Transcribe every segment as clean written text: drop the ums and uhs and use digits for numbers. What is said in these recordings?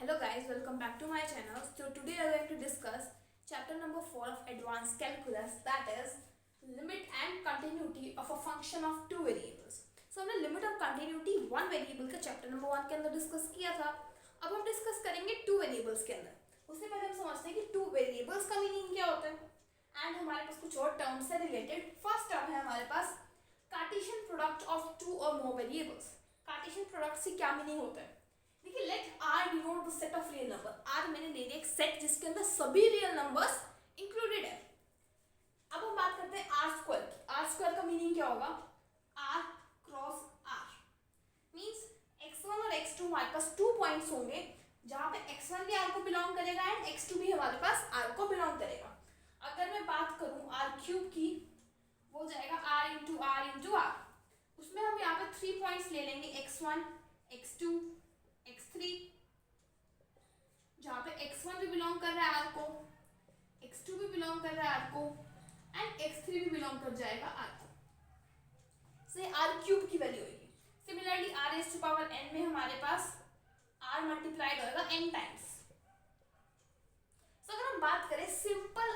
Hello guys, welcome back to my channel. So today we are going to discuss chapter number 4 of advanced calculus, that is limit and continuity of a function of two variables. So हमने limit और continuity one variable का chapter number 1 के अंदर discuss किया था. अब हम discuss करेंगे two variables के अंदर. उससे पहले हम समझते हैं कि two variables का meaning क्या होता है and हमारे पास कुछ और terms से related. First term है हमारे पास Cartesian product of two or more variables. Cartesian product से क्या meaning होता है? देखिए let R denote the set of real number. R मैंने ले लिया एक सेट जिसके अंदर सभी रियल नंबर्स इंक्लूडेड है. अब हम बात करते हैं आर स्क्वायर की. आर स्क्वायर का मीनिंग क्या होगा? Are cross R means x1 और x2 हमारे पास 2 पॉइंट्स होंगे जहां पे x1 भी आर को बिलोंग करेगा एंड x2 भी हमारे पास आर को बिलोंग करेगा. अगर मैं बात करूं आर क्यूब की, वो जाएगा आर इंटू आर. उसमें हम यहाँ पे 3 पॉइंट्स ले लेंगे x1 x2 x3, जहां पे x1 भी बिलोंग कर रहा है आर को, x2 भी बिलोंग कर रहा है आर को एंड x3 भी बिलोंग कर जाएगा आर को. से आर क्यूब की वैल्यू होगी. Similarly R raise to power n में हमारे पास r मल्टीप्लाइड होगा n टाइम्स. सो अगर हम बात करें simple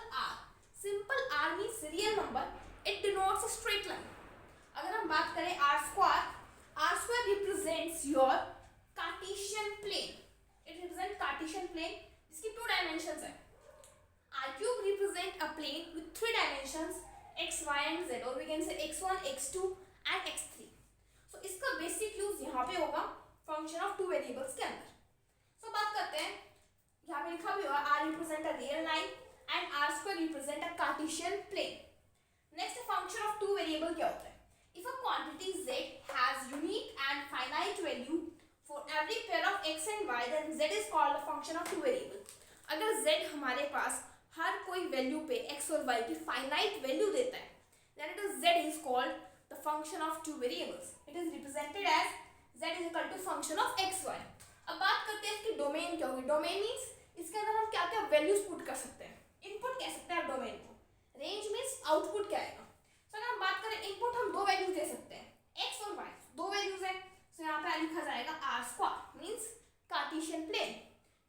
r means real number, it denotes a straight line. अगर हम बात करें r square represents your Cartesian plane. It represent Cartesian plane जिसकी 2 डायमेंशंस है. r cube represent a plane with 3 dimensions x y and z, और we can से x1 x2 and x3. सो इसका basic use यहाँ पे होगा फंक्शन ऑफ टू वेरिएबल्स के अंदर. सो बात करते हैं, यहाँ पे लिखा भी होगा r represent a real line and r square represent a Cartesian plane. Next function of two variable क्या होता है? If a quantity z has unique and finite value for every pair of x and y, then z is called a function of two variable. अगर z हमारे पास हर कोई value पे x और y की finite value देता है, then it is z is called the function of two variables. It is represented as z is equal to function of x y. अब बात करते हैं इसकी डोमेन क्या होगी. डोमेन मीन्स इसके अंदर हम क्या क्या वैल्यूज पुट कर सकते हैं. इनपुट कह सकते हैं आप डोमेन को. रेंज मीन्स आउटपुट क्या आएगा. तो अगर हम बात करें इनपुट, हम दो वैल्यूज दे सकते हैं, x और y. दो वैल्यूज है, तो यहाँ पे लिखा जाएगा R square means Cartesian plane.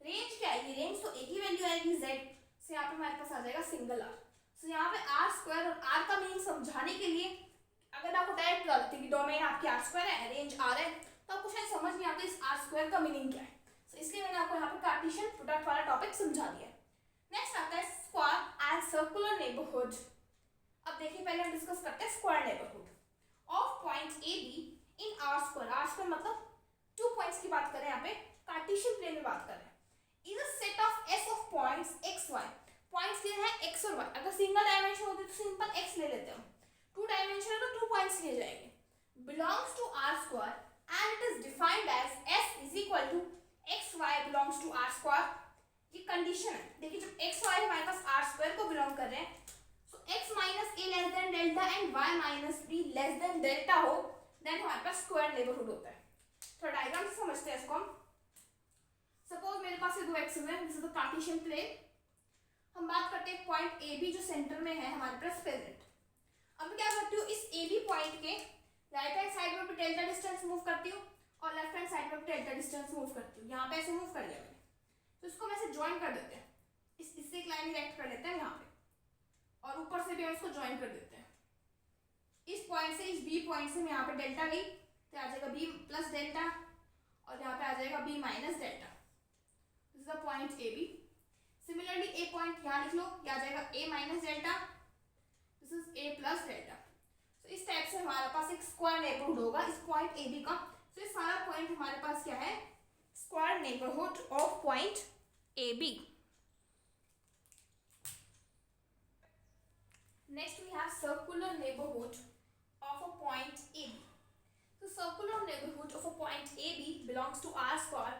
Range क्या आएगी? रेंज तो एक ही वैल्यू आएगी z, सो यहाँ पे हमारे पास आ जाएगा सिंगल आर. सो यहाँ पे आर स्क्वायर और आर का मीनिंग समझाने के लिए अगर आपको डायरेक्ट बता देते कि डोमेन आपकी आर स्क्वायर है, रेंज आर है, तो आपको शायद समझ नहीं आता इस आर स्क्वायर का मीनिंग क्या है. सो इसलिए मैंने आपको यहाँ पे कार्टेशियन प्रोडक्ट वाला टॉपिक समझा दिया. नेक्स्ट आता है स्क्वायर एंड सर्कुलर नेबरहुड. अब देखिए पहले हम डिस्कस करते हैं square neighbourhood of point A B in R square. R square मतलब 2 पॉइंट्स की बात करें, यहाँ पे कार्टेशियन प्लेन में बात करें. Is a set of S of points X Y. Points लिए हैं एक्स और वाई. अगर सिंगल डायमेंशन होती तो सिंपल एक्स ले लेते हम. 2 डायमेंशन है तो 2 पॉइंट्स लिए जाएंगे. Belongs to are square and it is defined as S is equal to X Y belongs to are square. ये कंडीशन है. देखिए जब एक्स वाई हमारे पास आर स्क्वायर को बिलोंग कर रहे हैं, so X minus A less than delta and Y minus B less than delta हो, देन हमारे पास स्क्वायर नेबरहुड होता है. थोड़ा डायग्राम से समझते हैं इसको हम. सपोज मेरे पास ये दो एक्सिस है, this is the Cartesian plane. हम बात करते हैं पॉइंट ए बी जो सेंटर में है हमारे पास प्रेजेंट. अब मैं क्या करती हूँ, इस ए बी पॉइंट के राइट हैंड साइड में डेल्टा डिस्टेंस मूव करती हूँ और लेफ्ट हैंड साइड में डेल्टा डिस्टेंस मूव करती हूँ. यहाँ पे ऐसे मूव कर लिया मैंने, तो इसको वैसे ज्वाइन कर देते हैं. इससे एक लाइन डायरेक्ट कर लेते हैं यहाँ पे, और ऊपर से भी हम इसको ज्वाइन कर देते हैं. इस पॉइंट से, इस बी पॉइंट से मैं यहाँ पे डेल्टा गई तो आ जाएगा b प्लस डेल्टा, और यहाँ पे आ जाएगा b minus delta. This is the point A B. Similarly A point यहाँ लिख लो, ये आ जाएगा a minus delta, this is a plus delta. तो इस टाइप से हमारे पास एक स्क्वायर नेबरहुड होगा इस पॉइंट ए बी का. तो ये सारा पॉइंट हमारे पास क्या है? Square neighbourhood of point A B. Next we have circular neighbourhood of a point AB. So circular neighborhood of a point AB belongs to R square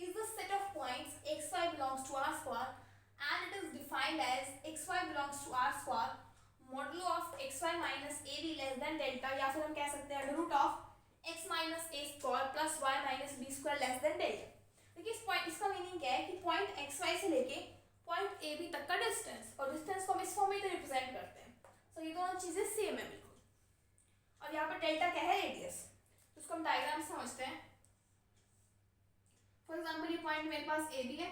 is the set of points xy belongs to R square and it is defined as xy belongs to R square modulo of xy minus AB less than delta, या फिर हम कह सकते हैं root of x minus a square plus y minus b square less than delta. देखिए इस point, इसका meaning क्या है कि पॉइंट xy से लेके पॉइंट AB तक का डिस्टेंस, और डिस्टेंस को हम इस फॉर्म में रिप्रेजेंट करते हैं. तो ये दोनों चीजें सेम है बिल्कुल. और यहाँ पर डेल्टा क्या है? रेडियस. तो उसको हम डायग्राम समझते हैं. फॉर एग्जांपल एग्जाम्पल ये पॉइंट मेरे पास ए बी है,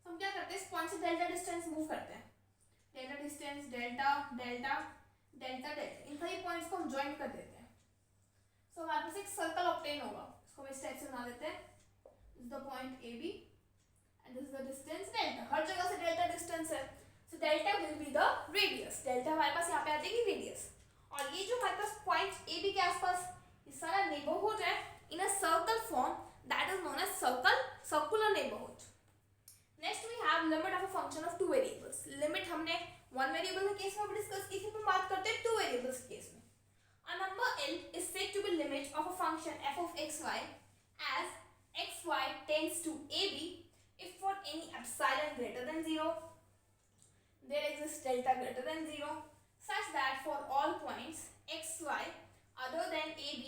तो हम क्या करते हैं, इस पॉइंट से डेल्टा डिस्टेंस मूव करते हैं, delta distance delta delta delta delta, इन सभी पॉइंट्स को हम ज्वाइन कर देते हैं। सो हमारे पास एक सर्कल ऑब्टेन होगा, इसको हम इस टाइप से बना देते हैं, this is the point A B and this is the distance delta, हर जगह से डेल्टा डिस्टेंस है, so delta will be the radius, delta हमारे पास यहाँ पे आ जाएगी रेडियस। और ये जो हमारे पास पॉइंट ए बी के आसपास ये सारा नेबरहुड है in a circle form, that is known as circular neighbourhood. Next we have limit of a function of two variables. Limit हमने वन वेरिएबल के केस में डिस्कस की थी, पर बात करते हैं टू वेरिएबल्स के केस में। A number L is said to be limit of a function f of xy as xy tends to ab if for any epsilon greater than 0 there exists delta greater than 0 such that for all points xy other than ab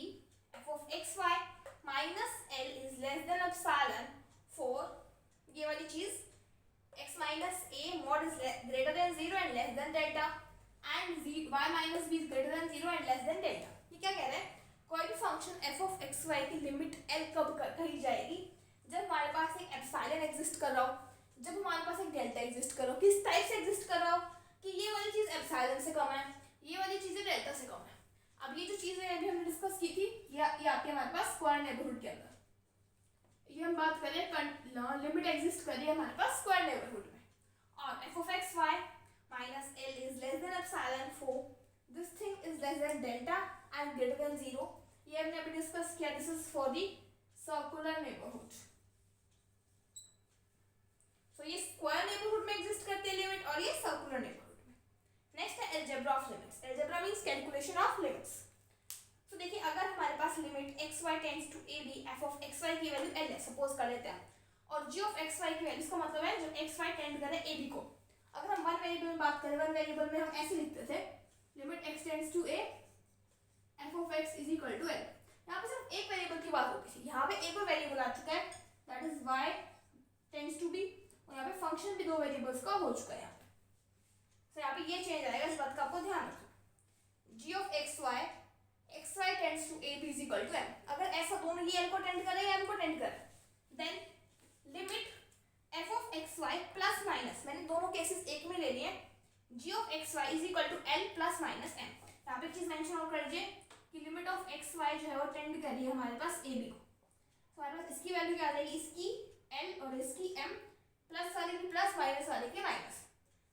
f of xy minus L is less than epsilon for ये वाली चीज x minus a mod is greater than 0 and less than delta and y minus b is greater than 0 and less than delta। ये क्या कह रहे हैं, कोई भी फंक्शन f of xy की लिमिट L कब कही जाएगी, जब हमारे पास एक एप्सिलॉन एग्जिस्ट कर रहा हो, जब हमारे पास एक डेल्टा एग्जिस्ट कर रहा हो, किस टाइप से एग्जिस्ट कर रहा हो कि ये वाली चीज एप्सिलॉन से कम है, ये वाली चीजें डेल्टा से कम है। अब ये जो चीजें अभी हमने डिस्कस की थी ये आती है हमारे पास स्क्वायर नेबरहुड के अंदर, ये हम बात करें लिमिट एग्जिस्ट कर रही है हमारे पास स्क्वायर नेबरहुड में, और f of xy minus L is less than epsilon for this thing is less than delta and greater than 0, ये हमने अभी डिस्कस किया, this is for the circular neighbourhood. So ये स्क्वायर नेबरहुड में exist करते हैं लिमिट, और ये सर्कुलर नेबरहुड में। नेक्स्ट है algebra of limits. Algebra means calculation of limits. तो देखिए अगर हमारे पास limit xy tends to a b f of xy की वैल्यू L है, सपोज कर लेते हैं, और g of xy की वैल्यू, इसका मतलब है जो xy टेंड करे a b को, अगर हम वन वेरिएबल में बात करें, वन वेरिएबल में हम ऐसे लिखते थे limit x tends to a f of x is equal to L। यहाँ पे सिर्फ एक वेरिएबल की बात होती थी, यहाँ पे एक और वेरिएबल आ चुका है that is y tends to b, और यहाँ पे फंक्शन भी दो वेरिएबल्स का हो चुका है यहाँ पे। तो यहाँ पे ये चेंज आएगा, इस बात का आपको ध्यान रखना। g of xy tends to a b is equal to m, अगर ऐसा दोनों ही L को टेंड करे या m को टेंड करे, then limit f of xy plus minus, मैंने दोनों केसेस एक में ले लिए, g of xy is equal to L plus minus m। यहाँ पे एक चीज मेंशन और कर दीजिए कि लिमिट ऑफ xy जो है वो टेंड कर रही है हमारे पास a b को, तो हमारे पास इसकी वैल्यू क्या आ जाएगी, इसकी L और इसकी m, प्लस वाले की प्लस माइनस वाले की माइनस।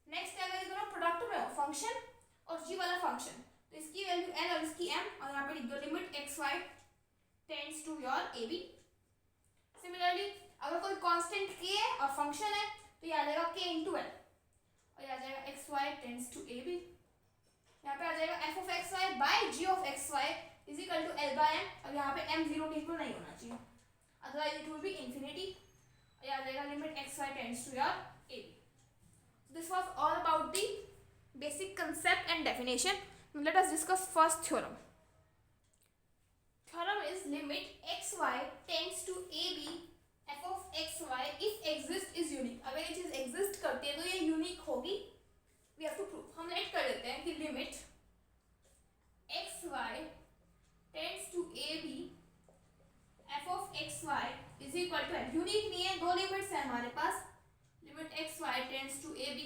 नेक्स्ट अगर ये दोनों प्रोडक्ट में हो फंक्शन और g वाला फंक्शन, तो इसकी वैल्यू L और इसकी m, और यहाँ पे लिख दो limit xy tends to your a b। Similarly अगर कोई कांस्टेंट k है और फंक्शन है तो ये आ जाएगा k इंटू एल, और ये आ जाएगा xy tends to a b, यहाँ पे आ जाएगा f of xy by g of xy is equal to L by m, और यहाँ पे m 0 के इक्वल नहीं होना चाहिए, otherwise it will be infinity, और ये आ जाएगा limit xy tends to your a b। This was all about the basic concept and definition. Let us discuss first theorem. Theorem is limit xy tends to a b f of xy if exist is unique। अगर ये चीज exist करती है तो ये unique होगी, we have to prove. हम let कर देते हैं कि limit xy tends to a b f of xy is equal to L। Unique नहीं है, दो लिमिट्स है हमारे पास, limit xy tends to a b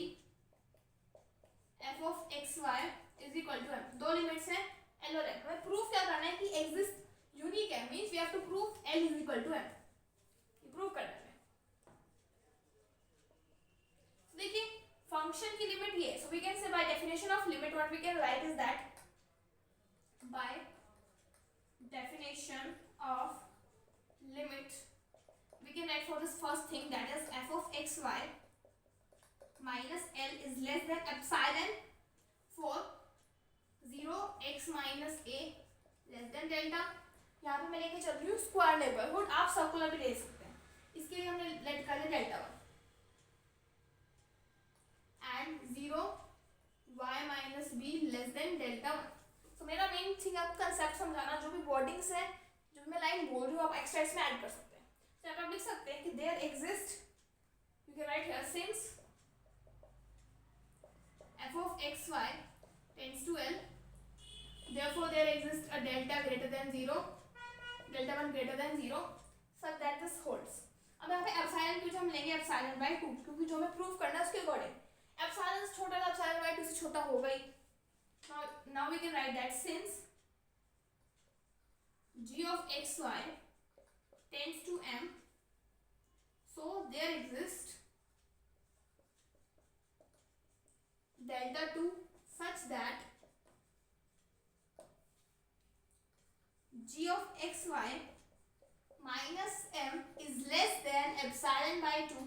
f of xy is equal to M, दो लिमिट्स हैं L और M। हमें प्रूफ क्या करना है कि एग्जिस्ट यूनिक है, means we have to prove L is equal to M, prove करना है। देखिए फंक्शन की लिमिट ये, so we can say by definition of limit what we can write is that by definition of limit we can write for this first thing that is f of xy minus L is less than epsilon for 0 x minus a less than delta। यहाँ पे मैं लेके चल रही हूँ square neighbourhood, आप circular भी ले सकते हैं, इसके लिए हमने लेट कर दिया delta 1 and 0 y minus b less than delta 1। तो मेरा मेन थिंग आपको कंसेप्ट समझाना, जो भी वर्डिंग्स है, जो मैं लाइन बोल रही हूँ आप एक्स्ट्रा में ऐड कर सकते हैं। तो आप लिख सकते हैं कि there exist, you can write here since f of xy tends to L, therefore there exists a delta greater than 0, delta 1 greater than 0, such that this holds। Epsilon by 2, क्योंकि जो हमें प्रूव करना है उसके अकॉर्डिंग एप्सिलॉन से छोटा था, epsilon by 2 से छोटा होगा ही। Now we can write that since g of xy tends to m, so there exists delta 2 such that g of xy minus m is less than epsilon by 2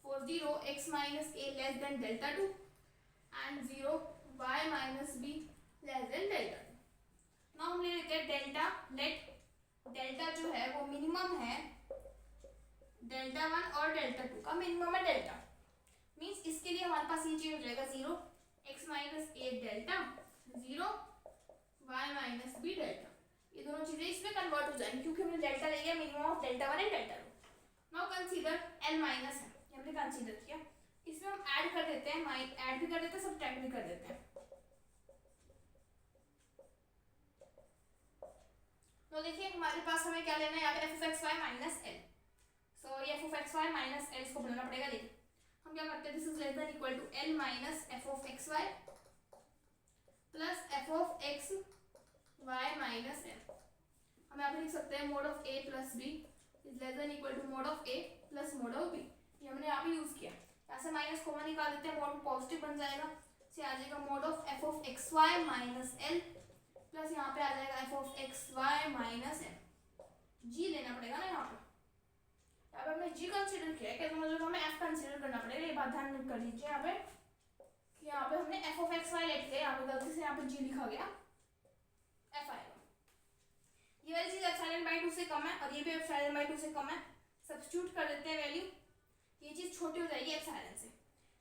for 0 x minus a less than delta 2 and 0 y minus b less than delta 2. now हम ले लेते हैं delta, let delta जो है वो minimum है delta 1 और delta 2 का मिनिमम है डेल्टा, मीन्स इसके लिए हमारे पास ये चीज हो जाएगा 0 x minus a delta 0 y minus b delta, ये दोनों चीजें इसमें कन्वर्ट हो जाएंगी क्योंकि हमने डेल्टा ले लिया minimum of delta 1 and delta 2. Now consider n minus है, ये हमने कंसीडर किया, इसमें हम ऐड कर देते हैं, ऐड भी कर देते हैं, सब्ट्रैक्ट भी कर देते हैं. तो देखिए हमारे पास हमें क्या लेना है यहाँ पे f of x Y minus L. So ये f of x Y minus L इसको बनाना पड़ेगा. देखिए हम क्या करते हैं, this is less than equal to L minus f of x y plus f of x Y minus L. हम यहाँ पे लिख सकते हैं mod of a plus b is less than equal to mod of a plus mod of b. ये हमने यहाँ पे यूज किया. यहाँ से माइनस कॉमन निकाल देते हैं, मोड पॉजिटिव बन जाएगा, से आ जाएगा mod of f of x Y minus L plus यहाँ पे आ जाएगा f of x Y minus M. G लेना पड़ेगा ना यहाँ पे हमने जी कंसीडर किया है, क्या मतलब हमें एफ कंसीडर करना पड़ेगा. ये बात ध्यान कर लीजिए यहाँ पे कि यहाँ पे हमने एफ ऑफ एक्स वाई लेट लिया, यहाँ पे गलती से यहाँ पे जी लिखा गया एफ आएगा. ये वाली चीज एप्सिलॉन बाय 2 से कम है और ये भी एप्सिलॉन बाय 2 से कम है. सब्स्टिट्यूट कर देते हैं वैल्यू, ये चीज छोटी हो जाएगी एप्सिलॉन से.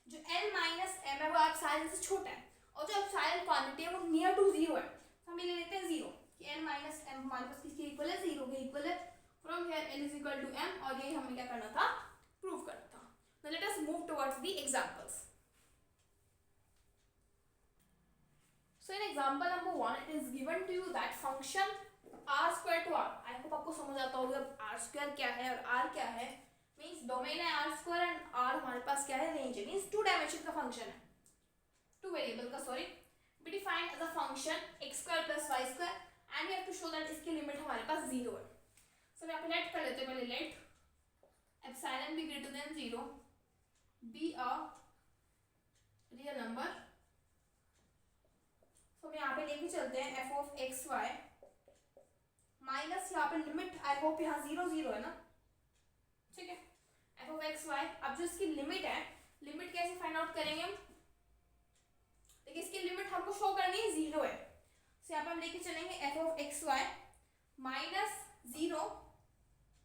जो एल माइनस एम है वो एप्सिलॉन से छोटा है और जो एप्सिलॉन क्वांटिटी है वो नियर टू 0 है. हम ले लेते हैं 0 कि n माइनस एम हमारे पास किसके इक्वल है, 0 के इक्वल है. From here n is equal to m और ये हमें क्या करना था, प्रूव करना था. Now let us move towards the examples. So in example number 1 it is given to you that function r square to r. I hope आपको समझ आता होगा r स्क्वायर क्या है और r क्या है. मींस डोमेन है r स्क्वायर एंड r हमारे पास क्या है, रेंज है. मींस 2 डायमेंशन का फंक्शन है, 2 वेरिएबल का, sorry, be defined as a function x square plus y square and we have to show that इसकी लिमिट हमारे पास 0 है. so यहाँ पे लेट कर लेते हैं, पहले late epsilon be greater than 0 be a real number. so हम यहाँ पे लेके चलते हैं f of x y minus यहाँ पे लिमिट, आई होप यहाँ 0 0 है ना, ठीक है. f of x y, अब जो इसकी लिमिट है, लिमिट कैसे फाइंड आउट करेंगे हम, देखिए इसकी लिमिट हमको शो करनी है 0 है. सो यहाँ पे हम लेके चलेंगे F of x Y minus 0,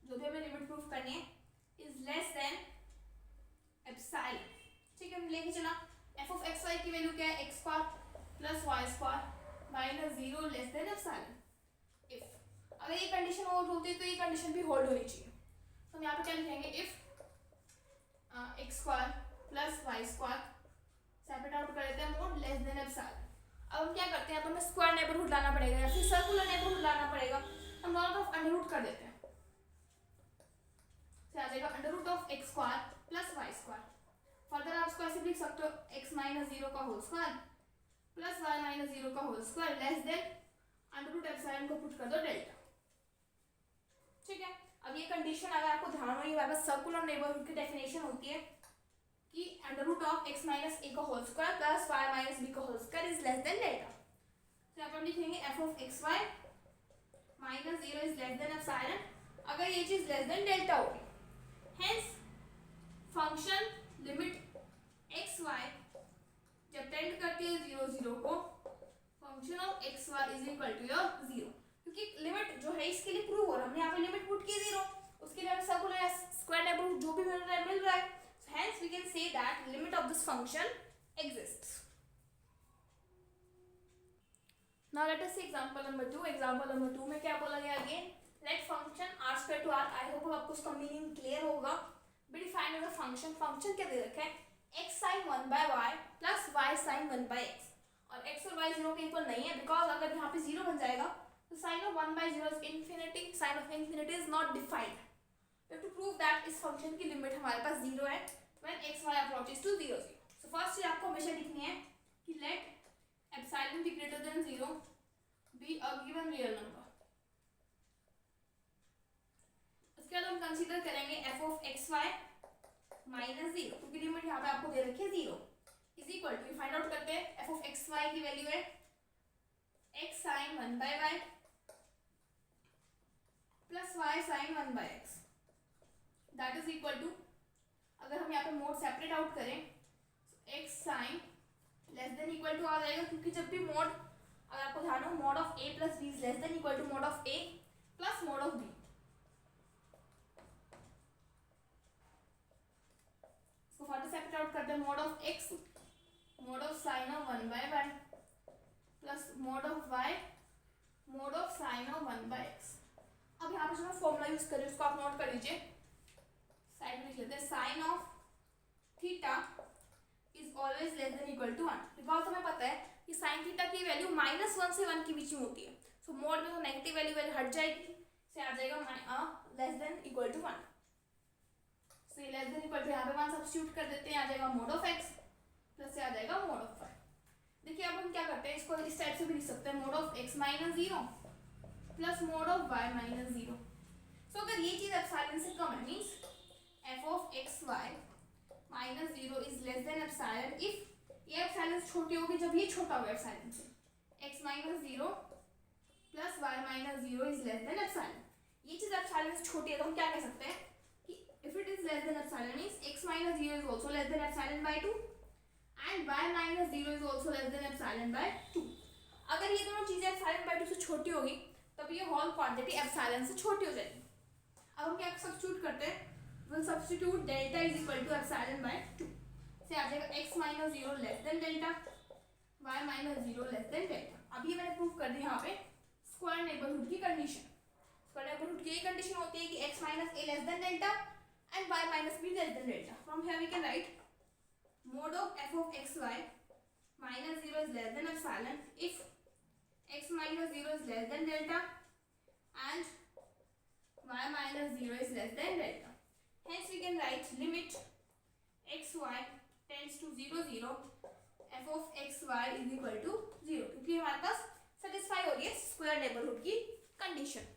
जो भी हमें लिमिट प्रूफ करनी है, इज लेस देन एप्सिलॉन. ठीक है, हम लेके चला एफ ऑफ एक्स वाई की वैल्यू क्या है, X square plus Y square minus 0 less than epsilon. If अगर ये कंडीशन होल्ड होती है तो ये कंडीशन भी होल्ड होनी चाहिए. तो हम यहाँ पे क्या लिखेंगे, if X square plus Y square separate out कर देते हैं मोड लेस देन एप्सिलॉन. अब हम क्या करते हैं, अब हमें स्क्वायर नेबरहुड लाना पड़ेगा या फिर सर्कुलर नेबरहुड लाना पड़ेगा. हम दोनों तरफ अंडर रूट कर देते हैं, तो आ जाएगा under root of x square plus Y square. Further आप इसको ऐसे लिख सकते हो, एक्स माइनस 0 का whole square plus Y minus 0 का whole square less than under root epsilon को पुट कर दो डेल्टा. ठीक है, अब ये कंडीशन अगर आपको ध्यान हो, ये वापस सर्कुलर नेबरहुड की डेफिनेशन होती है कि under root of x minus a का whole square plus Y minus b का whole square is less than delta. तो यहाँ पर लिखेंगे f of x Y minus 0 is less than epsilon, अगर ये चीज लेस देन डेल्टा होगी. Hence function limit x y जब टेंड करती है 0 0 को, function of x y is equal to your 0, क्योंकि लिमिट जो है इसके लिए प्रूव हो रहा है. हमने यहाँ पे लिमिट पुट की 0, उसके लिए हमें सर्कुलर स्क्वायर नेबरहुड जो भी मिल रहा है. Hence we can say that limit of this function exists. Now let us see example number 2. Example number 2 में क्या बोला गया again? Let function r square to r. I hope आपको उसका मीनिंग क्लियर होगा. Be defined as a function. Function क्या दे रखा है, x sin 1 by y plus y sin 1 by x. और x और y 0 के इक्वल नहीं है, because अगर यहाँ पे 0 बन जाएगा तो sin of 1 by 0 is infinity. Sin of infinity is not defined. We have to prove that इस फंक्शन की लिमिट हमारे पास 0 है when x y approaches to 0 0. So first चीज आपको हमेशा लिखनी है कि let epsilon be greater than 0 be a given real number. उसके बाद हम कंसीडर करेंगे f of x y minus 0 क्योंकि लिमिट यहाँ पे आपको दे रखी है 0 is equal to find out करते हैं f of x y की वैल्यू है x sin 1 by y plus y sin 1 by x that is equal to अगर हम यहाँ पे मोड सेपरेट आउट करें तो x sin less than equal to आ जाएगा क्योंकि जब भी मोड अगर आपको ध्यान हो mod of a plus b is less than equal to mod of a plus mod of b. इसको फर्दर सेपरेट आउट करते हैं mod of x mod of sine of 1 by y plus mod of y mod of sine of 1 by x. अब यहाँ पे जो मैं formula use कर रही हूँ उसको आप नोट कर लीजिए साइड में लिख लेते हैं sine of theta is always less than equal to 1 because हमें पता है कि साइन थीटा की वैल्यू -1 से 1 के बीच में होती है. सो मोड में तो नेगेटिव वैल्यू हट जाएगी से आ जाएगा लेस देन इक्वल टू 1. सो ये लेस देन इक्वल टू यहाँ पे 1 सब्स्टिट्यूट कर देते हैं आ जाएगा मोड ऑफ x प्लस से आ जाएगा मोड ऑफ y. देखिए अब हम क्या करते हैं इसको इस टाइप से भी लिख सकते हैं mod of x minus 0 plus mod of y minus 0. सो अगर ये चीज एप्सिलॉन से कम है means f of x y minus 0 is less than epsilon if ये एप्सिलॉन छोटी होगी जब ये छोटा होगा एप्सिलॉन से x minus 0 plus y minus 0 is less than epsilon. ये चीज एप्सिलॉन से छोटी है तो हम क्या कह सकते हैं कि if it is less than epsilon means x minus 0 is also less than epsilon by 2 and y minus 0 is also less than epsilon by 2. अगर ये दोनों चीजें एप्सिलॉन बाय 2 से छोटी होगी तब ये होल क्वांटिटी एप्सिलॉन से छोटी हो जाएगी. अब हम क्या सब्स्टिट्यूट करते हैं we'll substitute delta is equal to epsilon by 2 से आ जाएगा x minus 0 less than delta y minus 0 less than delta. अब ये मैंने प्रूव कर दिया यहाँ पे स्क्वायर नेबरहुड की कंडीशन. स्क्वायर नेबरहुड की कंडीशन होती है कि x minus a less than delta and y minus b less than delta. From here we can write mod of f of x y minus 0 is less than epsilon if x minus 0 is less than delta and y minus 0 is less than delta. Hence we can write limit x y tends to 0 0 f of x y is equal to 0 क्योंकि हमारे पास satisfy हो रही है square neighbourhood की condition.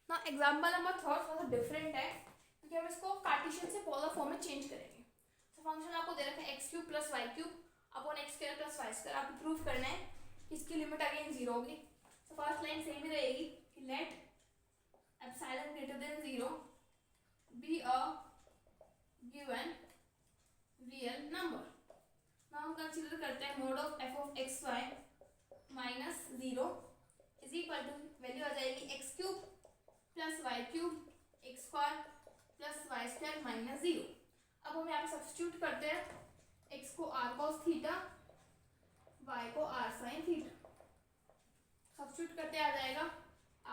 Now example number 3 थोड़ा सा different है क्योंकि हम इसको कार्टेशियन से पोलर फॉर्म में चेंज करेंगे. तो फंक्शन आपको दे रखा है x cube plus Y cube upon X square plus Y square. आपको प्रूव करना है कि इसकी लिमिट अगेन 0 होगी. तो फर्स्ट लाइन सेम ही रहेगी कि let epsilon greater than 0 be a given real number. Now हम कंसीडर करते हैं mod of f of x y minus 0 is equal to value आ जाएगी x cube plus Y cube x square plus Y square minus 0. अब हम यहाँ पे substitute करते हैं x को r cos थीटा y को r sin थीटा. सब्स्टिट्यूट करते आ जाएगा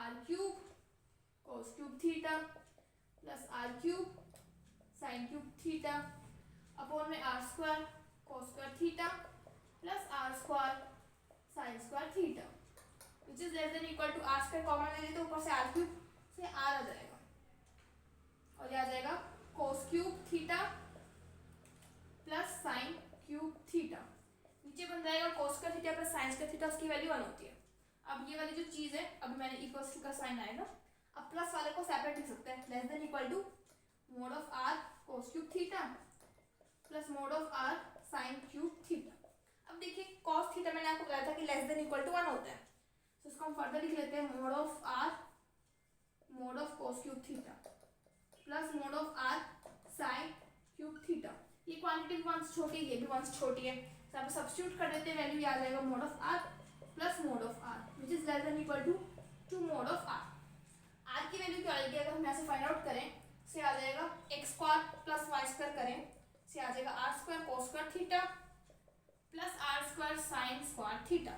r cube cos cube theta plus r cube sine cube theta upon में r square cos square theta plus are square sine square theta which is less than equal to are square common ले लेते तो ऊपर से are cube से r आ जाएगा और ये आ जाएगा cos cube theta plus sine cube theta. नीचे बन जाएगा कोस square theta plus sign square theta उसकी वैल्यू 1 होती है. अब ये वाली जो चीज है अभी मैंने इक्वल्स टू का साइन आएगा. अब प्लस वाले को सेपरेट लिख सकते हैं less than equal to mod of R cos cube theta plus mod of R sine cube theta. अब देखिए कॉस थीटा मैंने आपको बताया था कि लेस देन इक्वल टू 1 होता है. तो इसको हम फर्दर लिख लेते हैं mod of R mod of cos cube theta plus mod of R sine cube theta. ये क्वांटिटी भी 1 से छोटी है ये भी 1 से छोटी है तो आप सब्स्टिट्यूट कर देते हैं वैल्यू आ जाएगा mod of R plus mod of R which is less than equal to mod of R. R की वैल्यू क्या आएगी अगर हम यहाँ से फाइंड आउट करें से आ जाएगा X square plus Y square करें से आ जाएगा R square cos square theta plus are square sine square theta.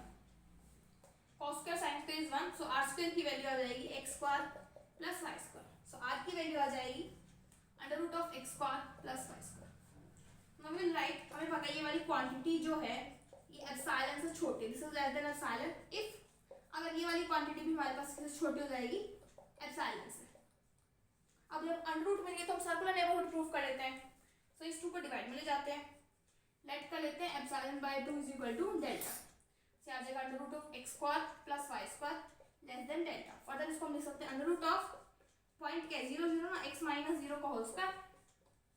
Cos square sine square is 1 so R square की वैल्यू आ जाएगी X square plus Y square. So R की value आ जाएगी under root of x square plus Y square. Now will write हमें पता है ये वाली क्वांटिटी जो है ये एप्सिलॉन से छोटी this is less than epsilon if अगर ये वाली क्वांटिटी भी हमारे पास छोटी हो जाएगी एप्सिलॉन से. अब जब अंडर रूट मिल गए तो हम सर्कुलर नेबरहुड प्रूफ कर लेते हैं. सो इस 2 को डिवाइड में ले जाते हैं. लेट कर लेते हैं epsilon by 2 is equal to delta. से आ जाएगा under root of x square plus Y square less than delta. Further इसको हम लिख सकते हैं अंडर रूट ऑफ पॉइंट क्या 0 0 ना x माइनस 0 का whole square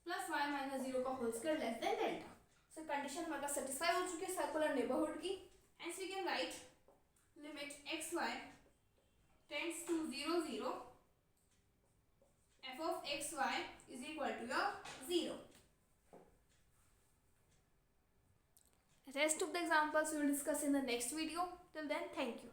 plus y minus 0 का whole square less than delta. So condition हमारा सेटिस्फाई हो चुकी है सर्कुलर नेबरहुड की. Hence we can write limit x y tends to 0 0 f of x y is equal to your 0. Rest of the examples we will discuss in the next video. Till then, thank you.